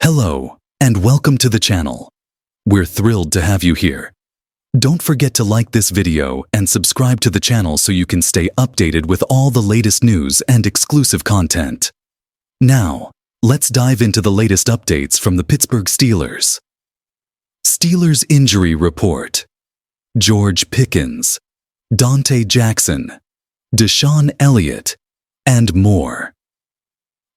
Hello, and welcome to the channel. We're thrilled to have you here. Don't forget to like this video and subscribe to the channel so you can stay updated with all the latest news and exclusive content. Now, let's dive into the latest updates from the Pittsburgh Steelers. Steelers injury report. George Pickens, Donte Jackson, DeShon Elliott, and more.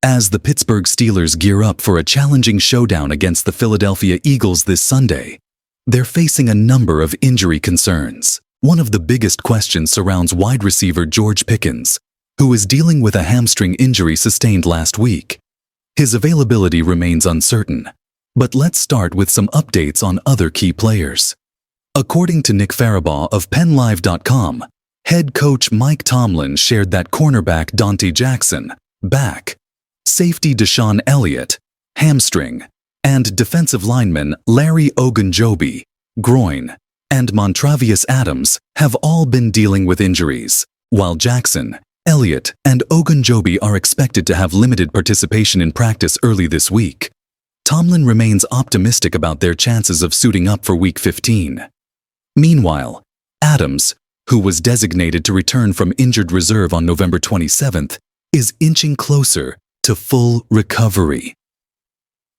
As the Pittsburgh Steelers gear up for a challenging showdown against the Philadelphia Eagles this Sunday, they're facing a number of injury concerns. One of the biggest questions surrounds wide receiver George Pickens, who is dealing with a hamstring injury sustained last week. His availability remains uncertain, but let's start with some updates on other key players. According to Nick Farabaugh of PennLive.com, head coach Mike Tomlin shared that cornerback Donte Jackson, back, safety DeShon Elliott, hamstring, and defensive lineman Larry Ogunjobi, groin, and Montravius Adams have all been dealing with injuries, while Jackson, Elliott, and Ogunjobi are expected to have limited participation in practice early this week. Tomlin remains optimistic about their chances of suiting up for Week 15. Meanwhile, Adams, who was designated to return from injured reserve on November 27th, is inching closer to full recovery.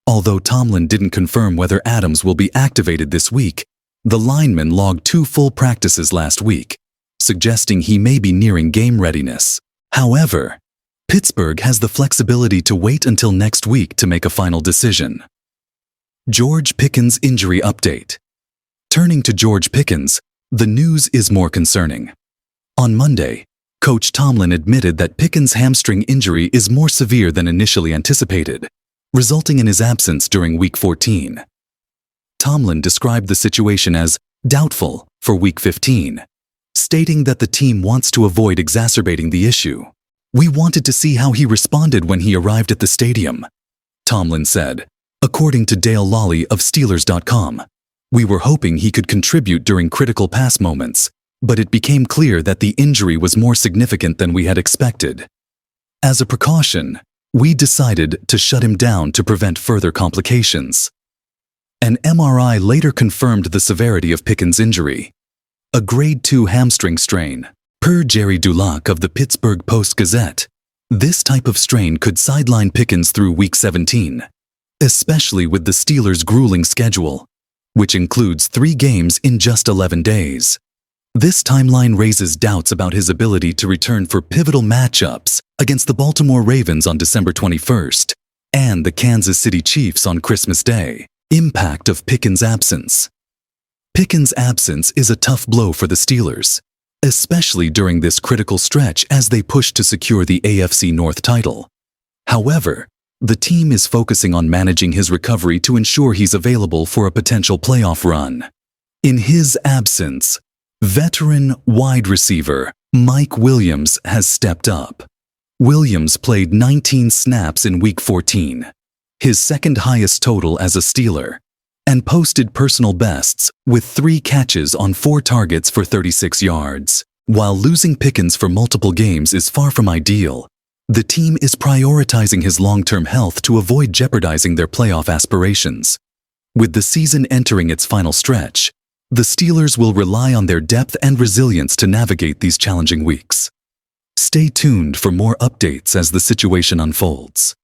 Although Tomlin didn't confirm whether Adams will be activated this week, the lineman logged 2 full practices last week, suggesting he may be nearing game readiness. However, Pittsburgh has the flexibility to wait until next week to make a final decision. George Pickens injury update. Turning to George Pickens, the news is more concerning. On Monday, Coach Tomlin admitted that Pickens' hamstring injury is more severe than initially anticipated, resulting in his absence during Week 14. Tomlin described the situation as doubtful for Week 15, stating that the team wants to avoid exacerbating the issue. "We wanted to see how he responded when he arrived at the stadium," Tomlin said, according to Dale Lally of Steelers.com. "We were hoping he could contribute during critical pass moments, but it became clear that the injury was more significant than we had expected. As a precaution, we decided to shut him down to prevent further complications." An MRI later confirmed the severity of Pickens' injury, a grade 2 hamstring strain. Per Jerry Dulac of the Pittsburgh Post-Gazette, this type of strain could sideline Pickens through Week 17, especially with the Steelers' grueling schedule, which includes 3 games in just 11 days. This timeline raises doubts about his ability to return for pivotal matchups against the Baltimore Ravens on December 21st and the Kansas City Chiefs on Christmas Day. Impact of Pickens' absence. Pickens' absence is a tough blow for the Steelers, especially during this critical stretch as they push to secure the AFC North title. However, the team is focusing on managing his recovery to ensure he's available for a potential playoff run. In his absence, veteran wide receiver Mike Williams has stepped up. Williams played 19 snaps in Week 14, his second highest total as a Steeler, and posted personal bests with 3 catches on 4 targets for 36 yards. While losing Pickens for multiple games is far from ideal, the team is prioritizing his long-term health to avoid jeopardizing their playoff aspirations. With the season entering its final stretch, the Steelers will rely on their depth and resilience to navigate these challenging weeks. Stay tuned for more updates as the situation unfolds.